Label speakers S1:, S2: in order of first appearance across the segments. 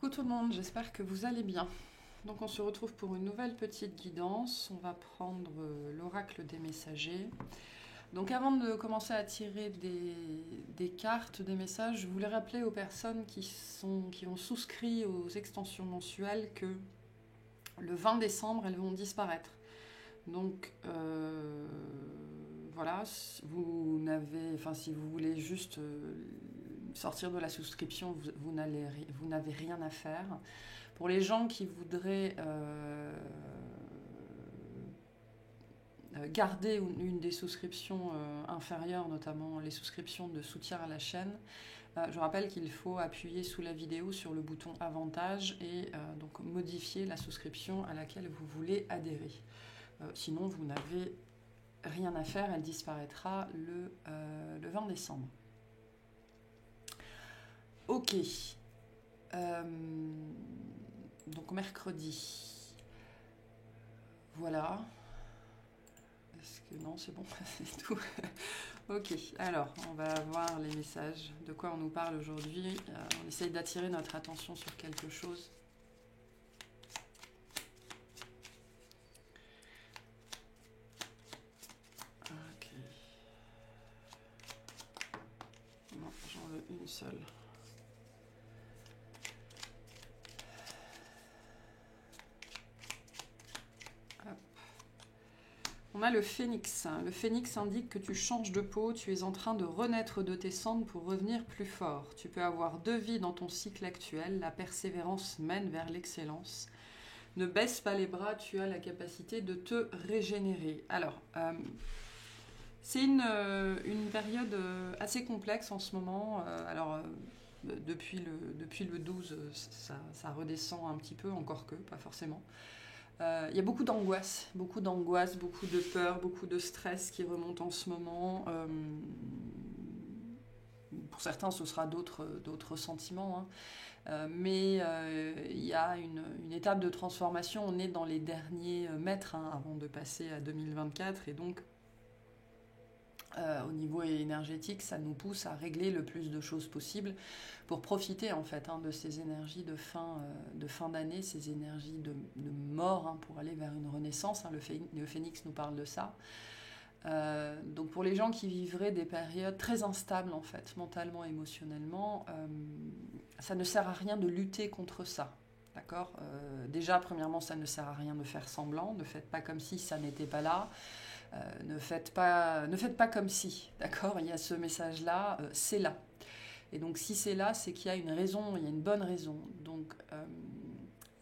S1: Coucou tout le monde, j'espère que vous allez bien. Donc on se retrouve pour une nouvelle petite guidance. On va prendre l'oracle des messagers. Donc avant de commencer à tirer des cartes, des messages, je voulais rappeler aux personnes qui ont souscrit aux extensions mensuelles que le 20 décembre, elles vont disparaître. Donc voilà, si vous voulez juste sortir de la souscription, vous n'avez rien à faire. Pour les gens qui voudraient garder une des souscriptions inférieures, notamment les souscriptions de soutien à la chaîne, je rappelle qu'il faut appuyer sous la vidéo sur le bouton avantage et donc modifier la souscription à laquelle vous voulez adhérer. Sinon, vous n'avez rien à faire, elle disparaîtra le 20 décembre. Ok. Donc mercredi. Voilà. Est-ce que non, c'est bon, c'est tout. Ok, alors on va voir les messages. De quoi on nous parle aujourd'hui. On essaye d'attirer notre attention sur quelque chose. Ok. Non, j'en veux une seule. On a le phénix. Le phénix indique que tu changes de peau, tu es en train de renaître de tes cendres pour revenir plus fort. Tu peux avoir 2 vies dans ton cycle actuel, la persévérance mène vers l'excellence. Ne baisse pas les bras, tu as la capacité de te régénérer. Alors, c'est une période assez complexe en ce moment. Depuis le 12, ça redescend un petit peu, encore que, pas forcément. Il y a beaucoup d'angoisse, beaucoup de peur, beaucoup de stress qui remontent en ce moment. Pour certains, ce sera d'autres sentiments, hein. Mais il y a une étape de transformation. On est dans les derniers mètres, hein, avant de passer à 2024. Et donc, au niveau énergétique, ça nous pousse à régler le plus de choses possible pour profiter en fait, hein, de ces énergies de fin d'année, ces énergies de mort, hein, pour aller vers une renaissance, hein. Le phénix nous parle de ça. Donc pour les gens qui vivraient des périodes très instables en fait, mentalement, émotionnellement, ça ne sert à rien de lutter contre ça. D'accord. Déjà, premièrement, ça ne sert à rien de faire semblant. Ne faites pas comme si ça n'était pas là. Ne faites pas comme si. D'accord. Il y a ce message-là, c'est là. Et donc, si c'est là, c'est qu'il y a une raison, il y a une bonne raison. Donc,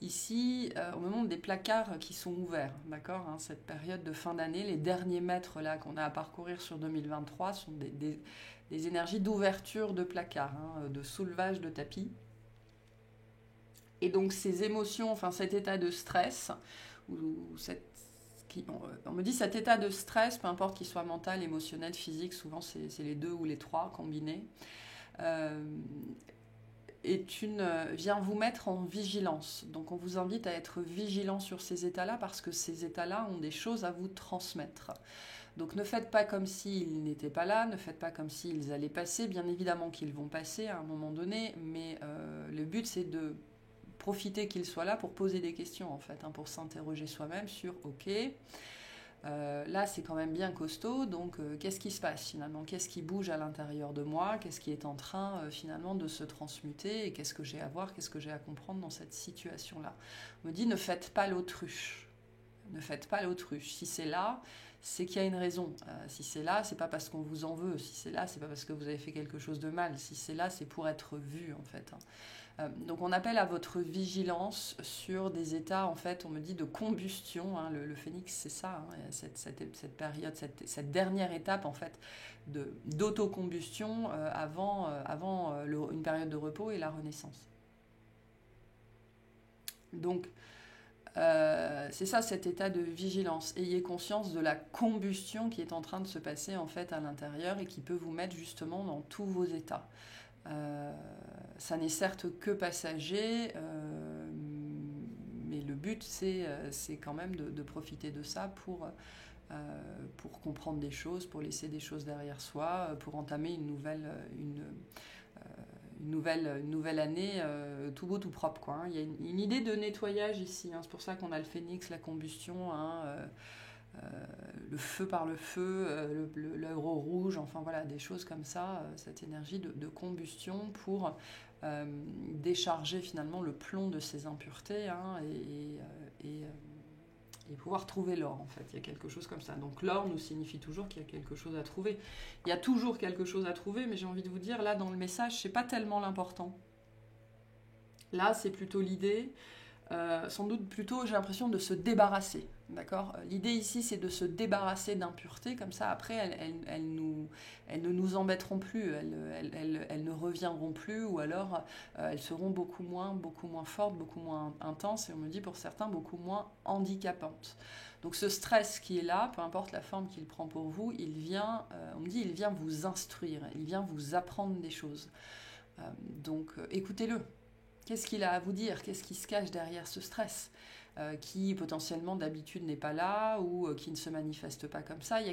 S1: ici, on me montre des placards qui sont ouverts. D'accord, hein, cette période de fin d'année, les derniers mètres là qu'on a à parcourir sur 2023 sont des énergies d'ouverture de placards, hein, de soulevage de tapis. Et donc ces émotions, enfin cet état de stress, on me dit cet état de stress, peu importe qu'il soit mental, émotionnel, physique, souvent c'est les 2 ou les 3 combinés, vient vous mettre en vigilance. Donc on vous invite à être vigilant sur ces états-là parce que ces états-là ont des choses à vous transmettre. Donc ne faites pas comme s'ils n'étaient pas là, ne faites pas comme s'ils allaient passer. Bien évidemment qu'ils vont passer à un moment donné, mais le but c'est de profiter qu'il soit là pour poser des questions en fait, hein, pour s'interroger soi-même sur ok, là c'est quand même bien costaud, donc qu'est-ce qui se passe finalement, qu'est-ce qui bouge à l'intérieur de moi, qu'est-ce qui est en train finalement de se transmuter et qu'est-ce que j'ai à voir, qu'est-ce que j'ai à comprendre dans cette situation-là. On me dit ne faites pas l'autruche. Ne faites pas l'autruche. Si c'est là, c'est qu'il y a une raison. Si c'est là, c'est pas parce qu'on vous en veut. Si c'est là, c'est pas parce que vous avez fait quelque chose de mal. Si c'est là, c'est pour être vu en fait, hein. Donc on appelle à votre vigilance sur des états, en fait, on me dit de combustion, hein. Le phénix, c'est ça, hein, cette période, cette dernière étape en fait d'autocombustion avant une période de repos et la renaissance. Donc c'est ça, cet état de vigilance. Ayez conscience de la combustion qui est en train de se passer en fait à l'intérieur et qui peut vous mettre justement dans tous vos états. Ça n'est certes que passager, mais le but c'est quand même de profiter de ça pour comprendre des choses, pour laisser des choses derrière soi, pour entamer une nouvelle année tout beau, tout propre, quoi, hein. Il y a une idée de nettoyage ici, hein. C'est pour ça qu'on a le phénix, la combustion, hein, le feu par le feu, l'euro rouge, enfin voilà, des choses comme ça, cette énergie de combustion pour décharger finalement le plomb de ces impuretés, hein, et pouvoir trouver l'or, en fait. Il y a quelque chose comme ça. Donc l'or nous signifie toujours qu'il y a quelque chose à trouver. Il y a toujours quelque chose à trouver, mais j'ai envie de vous dire, là, dans le message, c'est pas tellement l'important. Là, c'est plutôt l'idée, sans doute plutôt, j'ai l'impression, de se débarrasser. D'accord ? L'idée ici, c'est de se débarrasser d'impuretés, comme ça, après, elles ne nous embêteront plus, elles ne reviendront plus, ou alors elles seront beaucoup moins fortes, beaucoup moins intenses, et on me dit pour certains, beaucoup moins handicapantes. Donc ce stress qui est là, peu importe la forme qu'il prend pour vous, on me dit, il vient vous instruire, il vient vous apprendre des choses. Donc écoutez-le. Qu'est-ce qu'il a à vous dire ? Qu'est-ce qui se cache derrière ce stress ? Qui potentiellement d'habitude n'est pas là ou qui ne se manifeste pas comme ça. Il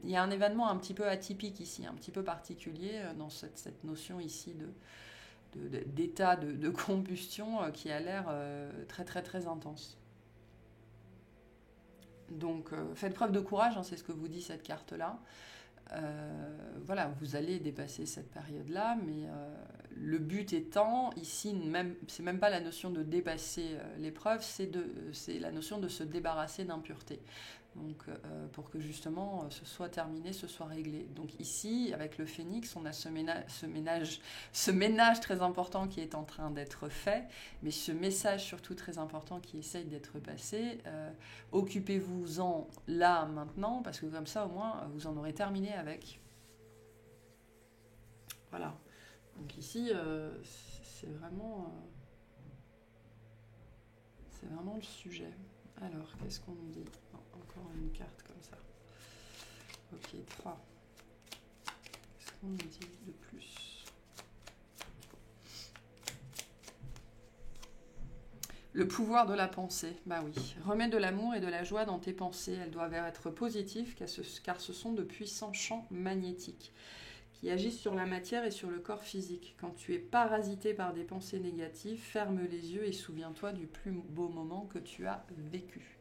S1: y a un événement un petit peu atypique ici, un petit peu particulier dans cette notion ici d'état de combustion qui a l'air très très très intense. Donc faites preuve de courage, hein, c'est ce que vous dit cette carte-là. Voilà, vous allez dépasser cette période-là, mais le but étant, ici, c'est même pas la notion de dépasser l'épreuve, c'est la notion de se débarrasser d'impuretés. Donc, pour que justement ce soit terminé, ce soit réglé. Donc ici, avec le phénix, on a ce ménage très important qui est en train d'être fait, mais ce message surtout très important qui essaye d'être passé. Occupez-vous-en là, maintenant, parce que comme ça, au moins, vous en aurez terminé avec. Voilà. Donc ici, c'est vraiment le sujet. Alors, qu'est-ce qu'on nous dit ? Encore une carte comme ça. Ok, 3. Qu'est-ce qu'on nous dit de plus ? Le pouvoir de la pensée. Bah oui. Remets de l'amour et de la joie dans tes pensées. Elles doivent être positives car ce sont de puissants champs magnétiques qui agissent sur la matière et sur le corps physique. Quand tu es parasité par des pensées négatives, ferme les yeux et souviens-toi du plus beau moment que tu as vécu.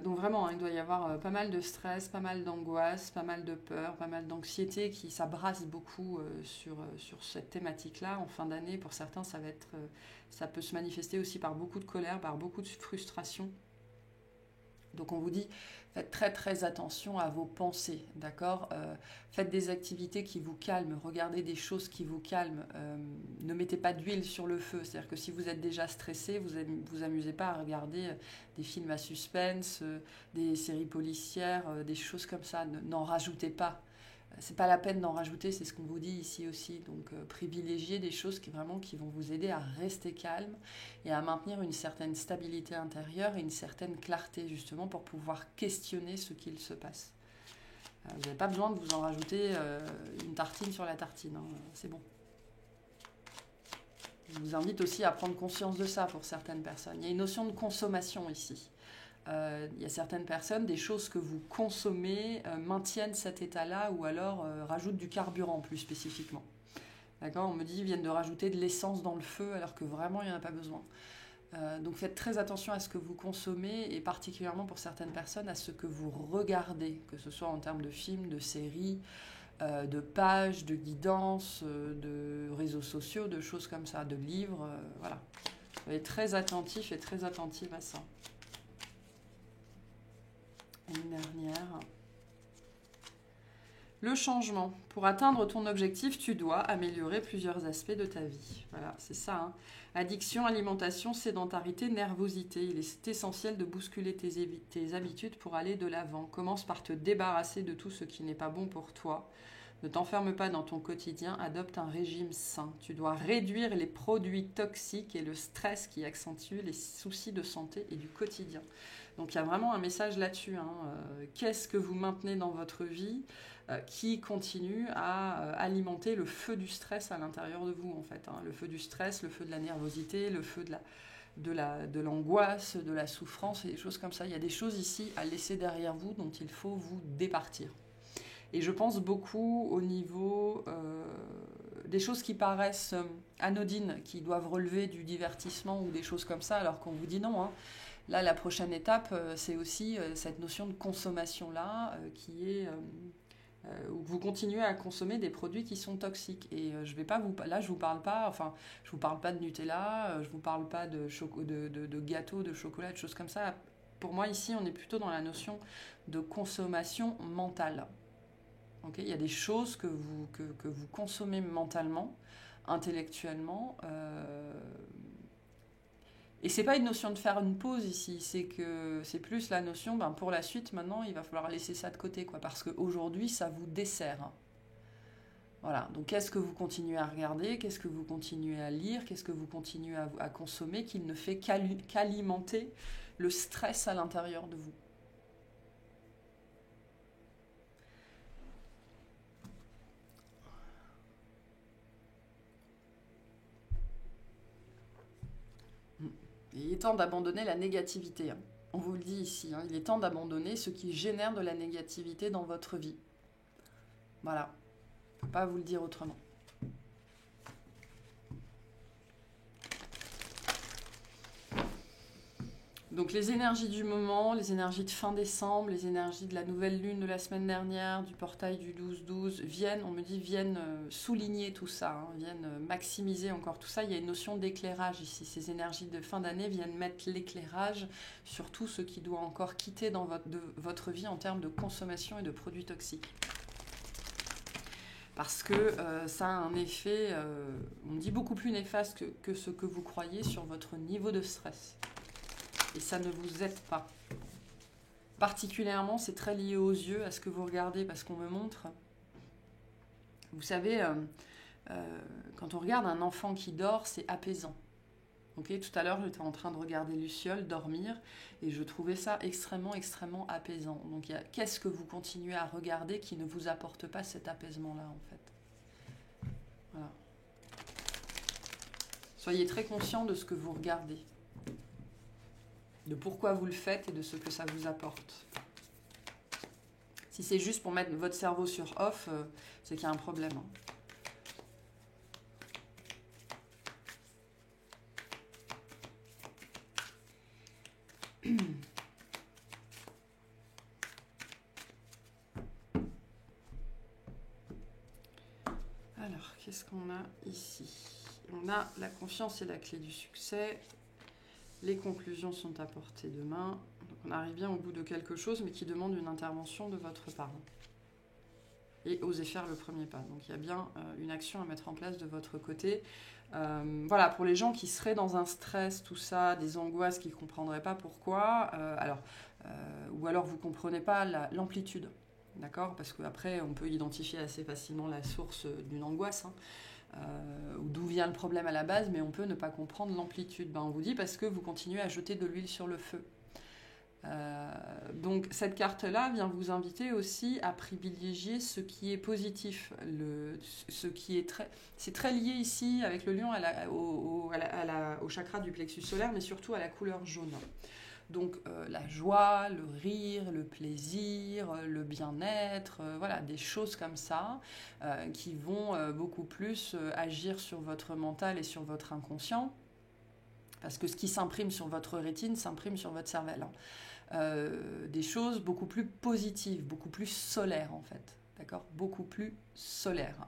S1: Donc vraiment, hein, il doit y avoir pas mal de stress, pas mal d'angoisse, pas mal de peur, pas mal d'anxiété qui s'abrasse beaucoup sur cette thématique-là. En fin d'année, pour certains, ça peut se manifester aussi par beaucoup de colère, par beaucoup de frustration. Donc on vous dit, faites très très attention à vos pensées, d'accord ? Faites des activités qui vous calment, regardez des choses qui vous calment, ne mettez pas d'huile sur le feu, c'est-à-dire que si vous êtes déjà stressé, vous amusez pas à regarder des films à suspense, des séries policières, des choses comme ça, n'en rajoutez pas. C'est pas la peine d'en rajouter, c'est ce qu'on vous dit ici aussi. Donc privilégiez des choses qui vont vous aider à rester calme et à maintenir une certaine stabilité intérieure et une certaine clarté justement pour pouvoir questionner ce qu'il se passe. Vous n'avez pas besoin de vous en rajouter une tartine sur la tartine, hein, c'est bon. Je vous invite aussi à prendre conscience de ça pour certaines personnes. Il y a une notion de consommation ici. Il y a certaines personnes, des choses que vous consommez maintiennent cet état-là ou alors rajoutent du carburant plus spécifiquement. D'accord ? On me dit qu'ils viennent de rajouter de l'essence dans le feu alors que vraiment il n'y en a pas besoin. Donc faites très attention à ce que vous consommez et particulièrement pour certaines personnes à ce que vous regardez, que ce soit en termes de films, de séries, de pages, de guidances, de réseaux sociaux, de choses comme ça, de livres, voilà. Soyez très attentifs et très attentives à ça. Une dernière. Le changement. Pour atteindre ton objectif, tu dois améliorer plusieurs aspects de ta vie. Voilà, c'est ça. Hein. Addiction, alimentation, sédentarité, nervosité. Il est essentiel de bousculer tes habitudes pour aller de l'avant. Commence par te débarrasser de tout ce qui n'est pas bon pour toi. Ne t'enferme pas dans ton quotidien, adopte un régime sain. Tu dois réduire les produits toxiques et le stress qui accentue les soucis de santé et du quotidien. Donc il y a vraiment un message là-dessus. Hein. Qu'est-ce que vous maintenez dans votre vie qui continue à alimenter le feu du stress à l'intérieur de vous, en fait. Hein. Le feu du stress, le feu de la nervosité, le feu de l'angoisse, de la souffrance et des choses comme ça. Il y a des choses ici à laisser derrière vous dont il faut vous départir. Et je pense beaucoup au niveau des choses qui paraissent anodines, qui doivent relever du divertissement ou des choses comme ça, alors qu'on vous dit non, hein. Là, la prochaine étape, c'est aussi cette notion de consommation-là, qui est où vous continuez à consommer des produits qui sont toxiques. Et je vais pas vous... Là, je vous parle pas, enfin, je vous parle pas de Nutella, je vous parle pas de gâteaux, de chocolat, de choses comme ça. Pour moi, ici, on est plutôt dans la notion de consommation mentale. Okay, il y a des choses que vous consommez mentalement, intellectuellement, et c'est pas une notion de faire une pause ici, c'est plus la notion, ben pour la suite, maintenant, il va falloir laisser ça de côté, quoi, parce qu'aujourd'hui, ça vous dessert. Voilà, donc qu'est-ce que vous continuez à regarder, qu'est-ce que vous continuez à lire, qu'est-ce que vous continuez à consommer, qui ne fait qu'alimenter le stress à l'intérieur de vous. Il est temps d'abandonner la négativité. Hein. On vous le dit ici, hein, il est temps d'abandonner ce qui génère de la négativité dans votre vie. Voilà, je ne peux pas vous le dire autrement. Donc les énergies du moment, les énergies de fin décembre, les énergies de la nouvelle lune de la semaine dernière, du portail du 12-12, viennent souligner tout ça, hein, viennent maximiser encore tout ça. Il y a une notion d'éclairage ici. Ces énergies de fin d'année viennent mettre l'éclairage sur tout ce qui doit encore quitter dans votre vie en termes de consommation et de produits toxiques. Parce que ça a un effet, on dit beaucoup plus néfaste que ce que vous croyez sur votre niveau de stress. Et ça ne vous aide pas. Particulièrement, c'est très lié aux yeux, à ce que vous regardez, parce qu'on me montre. Vous savez, quand on regarde un enfant qui dort, c'est apaisant. Okay, tout à l'heure, j'étais en train de regarder Luciole dormir, et je trouvais ça extrêmement, extrêmement apaisant. Donc, qu'est-ce que vous continuez à regarder qui ne vous apporte pas cet apaisement-là, en fait? Voilà. Soyez très conscient de ce que vous regardez, de pourquoi vous le faites et de ce que ça vous apporte. Si c'est juste pour mettre votre cerveau sur off, c'est qu'il y a un problème. Alors, qu'est-ce qu'on a ici? On a la confiance et la clé du succès. Les conclusions sont à portée de main. Donc on arrive bien au bout de quelque chose, mais qui demande une intervention de votre part. Et osez faire le premier pas. Donc il y a bien une action à mettre en place de votre côté. Voilà, pour les gens qui seraient dans un stress, tout ça, des angoisses, qui ne comprendraient pas pourquoi, ou alors vous ne comprenez pas l'amplitude. D'accord? Parce qu'après, on peut identifier assez facilement la source d'une angoisse, hein. Ou d'où vient le problème à la base, mais on peut ne pas comprendre l'amplitude. On vous dit parce que vous continuez à jeter de l'huile sur le feu. Donc cette carte-là vient vous inviter aussi à privilégier ce qui est positif, c'est très lié ici avec le lion au chakra du plexus solaire, mais surtout à la couleur jaune. Donc la joie, le rire, le plaisir, le bien-être, voilà, des choses comme ça qui vont beaucoup plus agir sur votre mental et sur votre inconscient. Parce que ce qui s'imprime sur votre rétine s'imprime sur votre cervelle. Des choses beaucoup plus positives, beaucoup plus solaires en fait. D'accord ? Beaucoup plus solaires.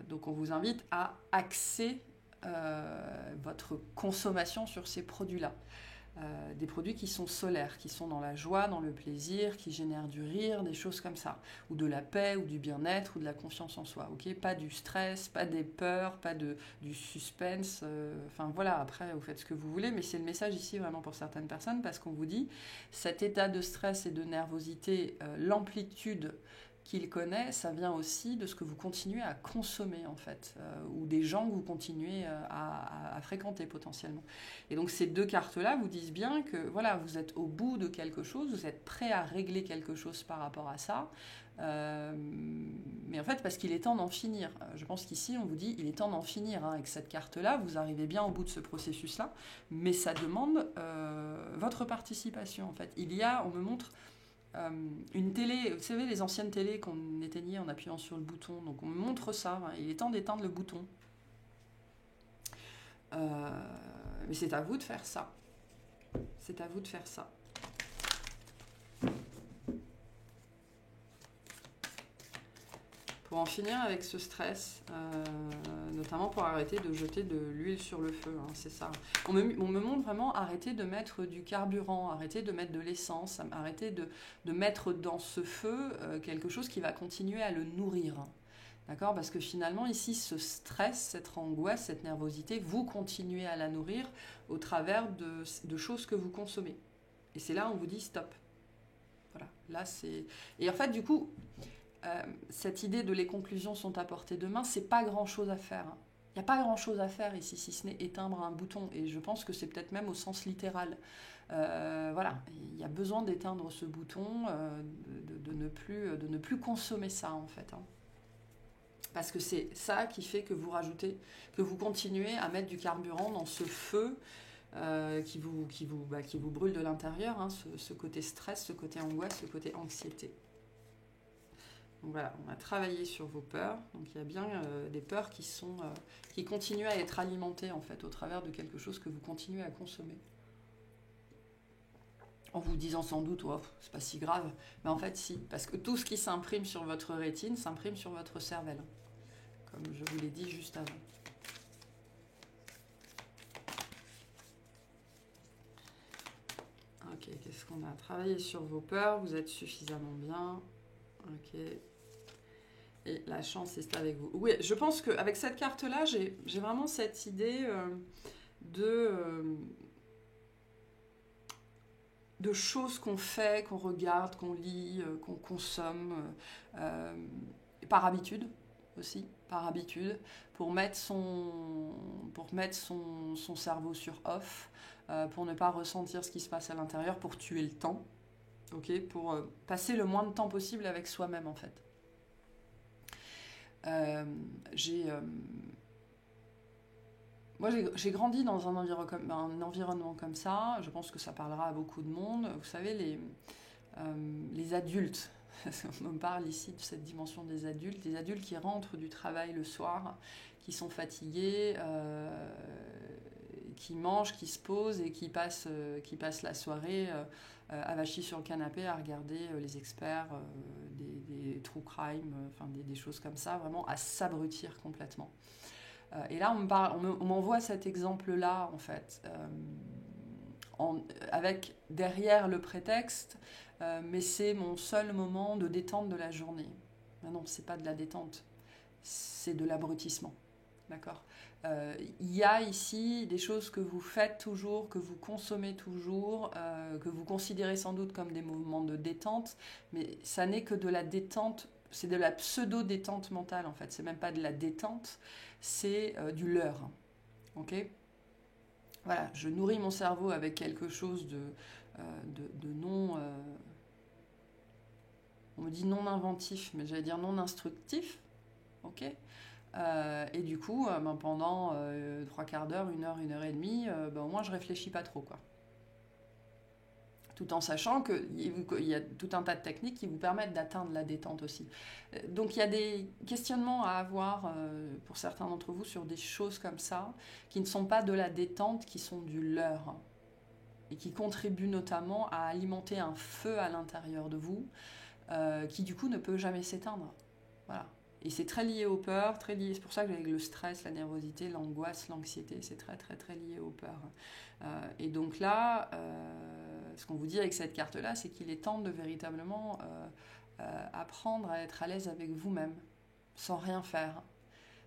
S1: Donc on vous invite à axer votre consommation sur ces produits-là. Des produits qui sont solaires, qui sont dans la joie, dans le plaisir, qui génèrent du rire, des choses comme ça, ou de la paix, ou du bien-être, ou de la confiance en soi. Okay, pas du stress, pas des peurs, pas du suspense. Enfin voilà, après vous faites ce que vous voulez, mais c'est le message ici vraiment pour certaines personnes, parce qu'on vous dit cet état de stress et de nervosité, l'amplitude qu'il connaît, ça vient aussi de ce que vous continuez à consommer en fait, ou des gens que vous continuez à fréquenter potentiellement. Et donc ces deux cartes-là vous disent bien que voilà, vous êtes au bout de quelque chose, vous êtes prêt à régler quelque chose par rapport à ça, mais en fait parce qu'il est temps d'en finir. Je pense qu'ici on vous dit il est temps d'en finir, hein. Avec cette carte-là, vous arrivez bien au bout de ce processus-là, mais ça demande votre participation en fait. On me montre une télé, vous savez, les anciennes télés qu'on éteignait en appuyant sur le bouton. Donc on me montre ça, hein, il est temps d'éteindre le bouton. Mais c'est à vous de faire ça. C'est à vous de faire ça. Pour en finir avec ce stress, notamment pour arrêter de jeter de l'huile sur le feu, hein, c'est ça. On me montre vraiment arrêter de mettre du carburant, arrêter de mettre de l'essence, arrêter de mettre dans ce feu quelque chose qui va continuer à le nourrir. D'accord? Parce que finalement, ici, ce stress, cette angoisse, cette nervosité, vous continuez à la nourrir au travers de choses que vous consommez. Et c'est là où on vous dit stop. Voilà, là c'est... Et en fait, du coup... cette idée de les conclusions sont à portée de main, c'est pas grand chose à faire. Il n'y a pas grand chose à faire ici, si ce n'est éteindre un bouton. Et je pense que c'est peut-être même au sens littéral. Voilà, il y a besoin d'éteindre ce bouton, de ne plus consommer ça en fait. Hein. Parce que c'est ça qui fait que vous rajoutez, que vous continuez à mettre du carburant dans ce feu qui vous brûle de l'intérieur, hein, ce côté stress, ce côté angoisse, ce côté anxiété. Donc voilà, on a travaillé sur vos peurs. Donc il y a bien des peurs qui continuent à être alimentées en fait au travers de quelque chose que vous continuez à consommer. En vous disant sans doute, oh, c'est pas si grave, mais en fait si, parce que tout ce qui s'imprime sur votre rétine s'imprime sur votre cervelle, comme je vous l'ai dit juste avant. Ok, qu'est-ce qu'on a travaillé sur vos peurs, vous êtes suffisamment bien. Ok. Et la chance est avec vous. Oui, je pense qu'avec cette carte-là, j'ai vraiment cette idée de choses qu'on fait, qu'on regarde, qu'on lit, qu'on consomme, par habitude aussi, par habitude, pour mettre son cerveau sur off, pour ne pas ressentir ce qui se passe à l'intérieur, pour tuer le temps, okay, pour passer le moins de temps possible avec soi-même en fait. Moi, j'ai grandi dans un environnement comme ça. Je pense que ça parlera à beaucoup de monde. Vous savez, les adultes, on me parle ici de cette dimension des adultes qui rentrent du travail le soir, qui sont fatigués, qui mangent, qui se posent et qui passent la soirée avachis sur le canapé à regarder les experts, des true crime, enfin des choses comme ça, vraiment à s'abrutir complètement. Et là, on m'envoie cet exemple-là, en fait, avec derrière le prétexte, mais c'est mon seul moment de détente de la journée. Ben non, c'est pas de la détente, c'est de l'abrutissement. D'accord ? Il y a ici des choses que vous faites toujours, que vous consommez toujours, que vous considérez sans doute comme des moments de détente, mais ça n'est que de la détente, c'est de la pseudo-détente mentale en fait, c'est même pas de la détente, c'est du leurre. Ok ? Voilà, je nourris mon cerveau avec quelque chose de non... on me dit non inventif, mais j'allais dire non instructif. Ok ? Et du coup, pendant 3/4 d'heure, 1 heure et demie, au moins je réfléchis pas trop, quoi. Tout en sachant qu'il y a tout un tas de techniques qui vous permettent d'atteindre la détente aussi. Donc il y a des questionnements à avoir pour certains d'entre vous sur des choses comme ça, qui ne sont pas de la détente, qui sont du leurre, et qui contribuent notamment à alimenter un feu à l'intérieur de vous, qui du coup ne peut jamais s'éteindre. Voilà. Et c'est très lié aux peurs, très lié, c'est pour ça que le stress, la nervosité, l'angoisse, l'anxiété, c'est très très très lié aux peurs. Et donc là, ce qu'on vous dit avec cette carte-là, c'est qu'il est temps de véritablement apprendre à être à l'aise avec vous-même, sans rien faire,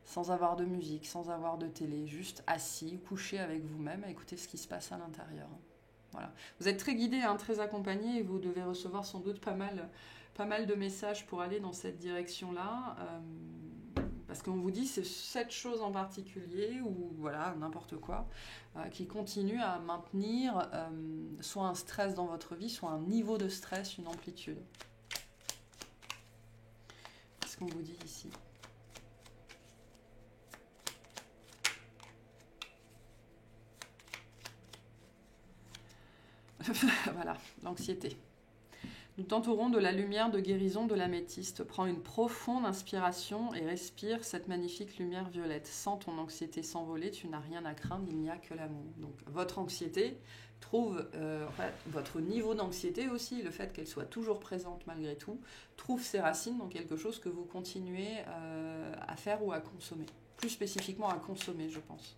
S1: sans avoir de musique, sans avoir de télé, juste assis, couché avec vous-même, à écouter ce qui se passe à l'intérieur. Voilà. Vous êtes très guidé, hein, très accompagné, et vous devez recevoir sans doute pas mal de messages pour aller dans cette direction-là, parce qu'on vous dit c'est cette chose en particulier, ou voilà, n'importe quoi, qui continue à maintenir soit un stress dans votre vie, soit un niveau de stress, une amplitude. Qu'est-ce qu'on vous dit ici ? Voilà, l'anxiété. Nous t'entourons de la lumière de guérison de l'améthyste. Prends une profonde inspiration et respire cette magnifique lumière violette. Sens ton anxiété s'envoler, tu n'as rien à craindre, il n'y a que l'amour. Donc votre anxiété trouve, votre niveau d'anxiété aussi, le fait qu'elle soit toujours présente malgré tout, trouve ses racines dans quelque chose que vous continuez à faire ou à consommer. Plus spécifiquement à consommer, je pense.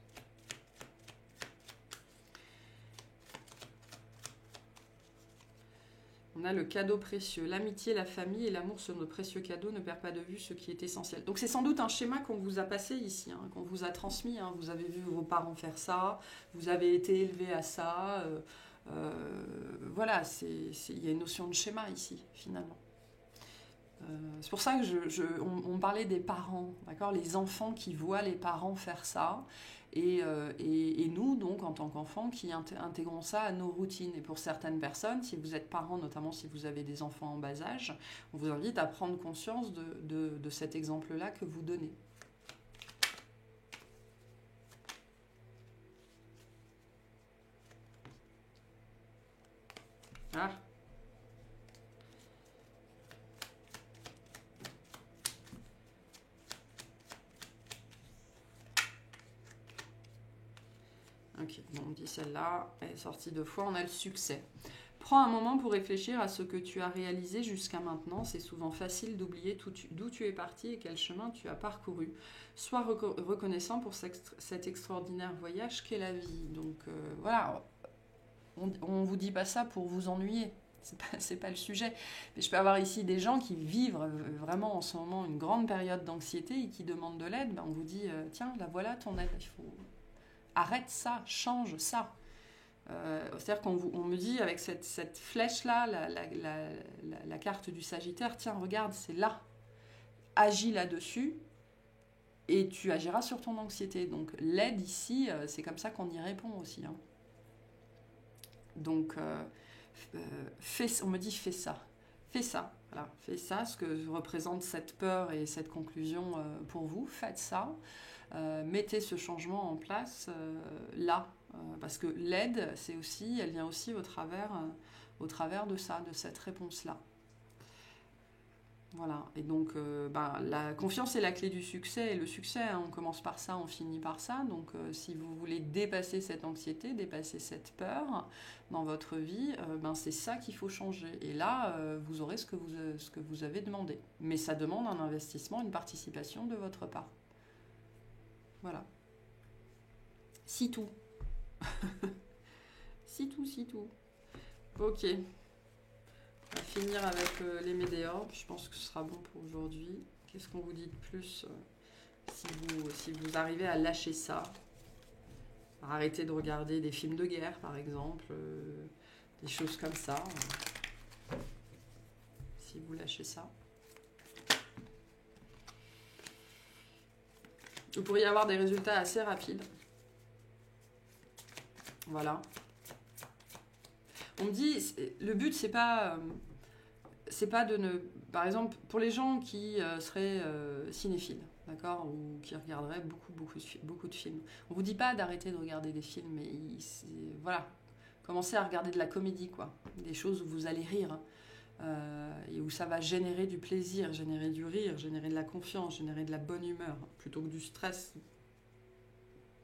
S1: On a le cadeau précieux. L'amitié, la famille et l'amour sont nos précieux cadeaux. Ne perds pas de vue ce qui est essentiel. Donc c'est sans doute un schéma qu'on vous a passé ici, hein, qu'on vous a transmis. Hein. Vous avez vu vos parents faire ça. Vous avez été élevé à ça. Voilà, il y a une notion de schéma ici, finalement. C'est pour ça que on parlait des parents, d'accord, les enfants qui voient les parents faire ça. Et nous, donc, en tant qu'enfants, qui intégrons ça à nos routines. Et pour certaines personnes, si vous êtes parents, notamment si vous avez des enfants en bas âge, on vous invite à prendre conscience de cet exemple-là que vous donnez. Ah. Ok, bon, on dit celle-là, elle est sortie 2 fois, on a le succès. Prends un moment pour réfléchir à ce que tu as réalisé jusqu'à maintenant. C'est souvent facile d'oublier d'où tu es parti et quel chemin tu as parcouru. Sois reconnaissant pour cet extraordinaire voyage qu'est la vie. Donc voilà, on ne vous dit pas ça pour vous ennuyer. C'est pas le sujet. Mais je peux avoir ici des gens qui vivent vraiment en ce moment une grande période d'anxiété et qui demandent de l'aide. Ben, on vous dit, tiens, la voilà ton aide, il faut... Arrête ça, change ça. C'est-à-dire qu'on me dit avec cette flèche-là, la carte du Sagittaire, tiens, regarde, c'est là. Agis là-dessus et tu agiras sur ton anxiété. Donc l'aide ici, c'est comme ça qu'on y répond aussi. Hein. Donc, on me dit fais ça. Fais ça. Voilà, fais ça, ce que représente cette peur et cette conclusion pour vous. Faites ça. Mettez ce changement en place là. Parce que l'aide, elle vient aussi au travers de ça, de cette réponse-là. Voilà, et donc la confiance est la clé du succès, et le succès, hein, on commence par ça, on finit par ça. Donc si vous voulez dépasser cette anxiété, dépasser cette peur dans votre vie, c'est ça qu'il faut changer. Et là, vous aurez ce que vous avez demandé. Mais ça demande un investissement, une participation de votre part. Voilà. Si tout. Si tout. Ok. On va finir avec les météores. Je pense que ce sera bon pour aujourd'hui. Qu'est-ce qu'on vous dit de plus si vous arrivez à lâcher ça? Arrêtez de regarder des films de guerre, par exemple. Des choses comme ça. Si vous lâchez ça. Vous pourriez avoir des résultats assez rapides. Voilà. On me dit, le but, c'est pas de ne... Par exemple, pour les gens qui seraient cinéphiles, d'accord, ou qui regarderaient beaucoup de films, on vous dit pas d'arrêter de regarder des films, mais voilà, commencez à regarder de la comédie, quoi. Des choses où vous allez rire, et où ça va générer du plaisir, générer du rire, générer de la confiance, générer de la bonne humeur, plutôt que du stress,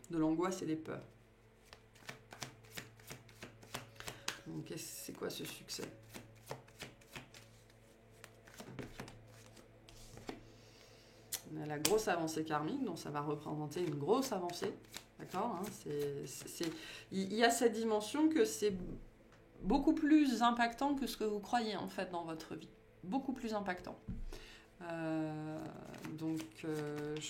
S1: de l'angoisse et des peurs. Donc, c'est quoi ce succès? On a la grosse avancée karmique, donc ça va représenter une grosse avancée. D'accord, hein, il y a cette dimension que c'est beaucoup plus impactant que ce que vous croyez en fait dans votre vie. Beaucoup plus impactant. Je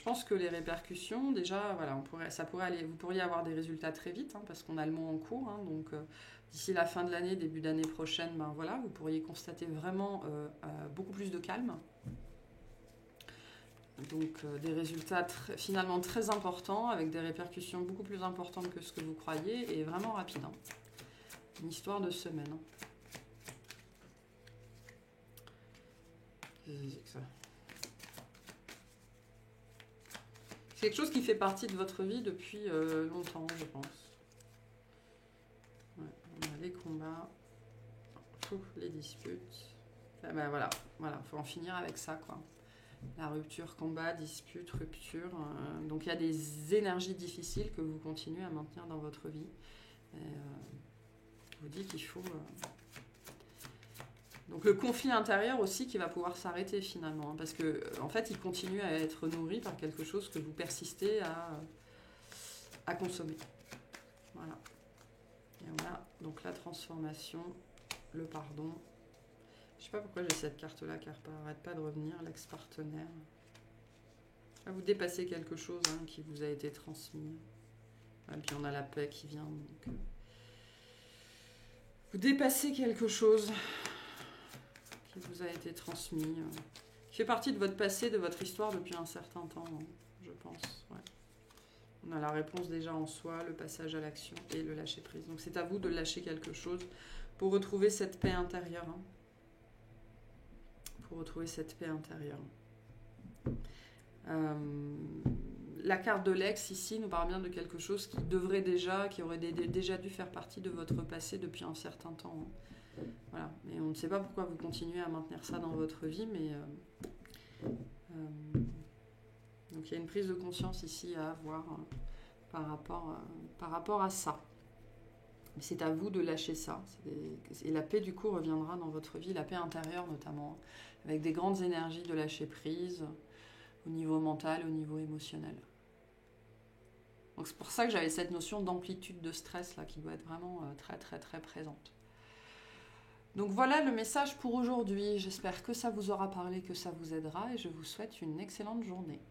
S1: pense que les répercussions, déjà, voilà, vous pourriez avoir des résultats très vite, hein, parce qu'on a le mot en cours. Hein, donc, d'ici la fin de l'année, début d'année prochaine, voilà, vous pourriez constater vraiment beaucoup plus de calme. Donc, des résultats finalement très importants, avec des répercussions beaucoup plus importantes que ce que vous croyez, et vraiment rapides. Hein. Une histoire de semaine. C'est quelque chose qui fait partie de votre vie depuis longtemps, je pense. Ouais, on a les combats, les disputes. Ben voilà, faut en finir avec ça, quoi. La rupture, combat, dispute, rupture. Donc il y a des énergies difficiles que vous continuez à maintenir dans votre vie. Et, je vous dis qu'il faut... Donc le conflit intérieur aussi qui va pouvoir s'arrêter finalement. Parce que en fait, il continue à être nourri par quelque chose que vous persistez à consommer. Voilà. Et voilà, donc la transformation, le pardon. Je sais pas pourquoi j'ai cette carte-là, car arrête pas de revenir, l'ex-partenaire. Vous dépassez quelque chose qui vous a été transmis. Et puis on a la paix qui vient. Donc, vous dépassez quelque chose qui vous a été transmis, qui fait partie de votre passé, de votre histoire depuis un certain temps, je pense. Ouais. On a la réponse déjà en soi, le passage à l'action et le lâcher prise. Donc c'est à vous de lâcher quelque chose pour retrouver cette paix intérieure. Pour retrouver cette paix intérieure. La carte de l'ex ici nous parle bien de quelque chose qui devrait déjà, qui aurait déjà dû faire partie de votre passé depuis un certain temps. Voilà. Et on ne sait pas pourquoi vous continuez à maintenir ça dans votre vie, mais donc il y a une prise de conscience ici à avoir par rapport à ça. Mais c'est à vous de lâcher ça. Et la paix du coup reviendra dans votre vie, la paix intérieure notamment, avec des grandes énergies de lâcher prise au niveau mental, au niveau émotionnel. Donc c'est pour ça que j'avais cette notion d'amplitude de stress là qui doit être vraiment très très très présente. Donc voilà le message pour aujourd'hui. J'espère que ça vous aura parlé, que ça vous aidera et je vous souhaite une excellente journée.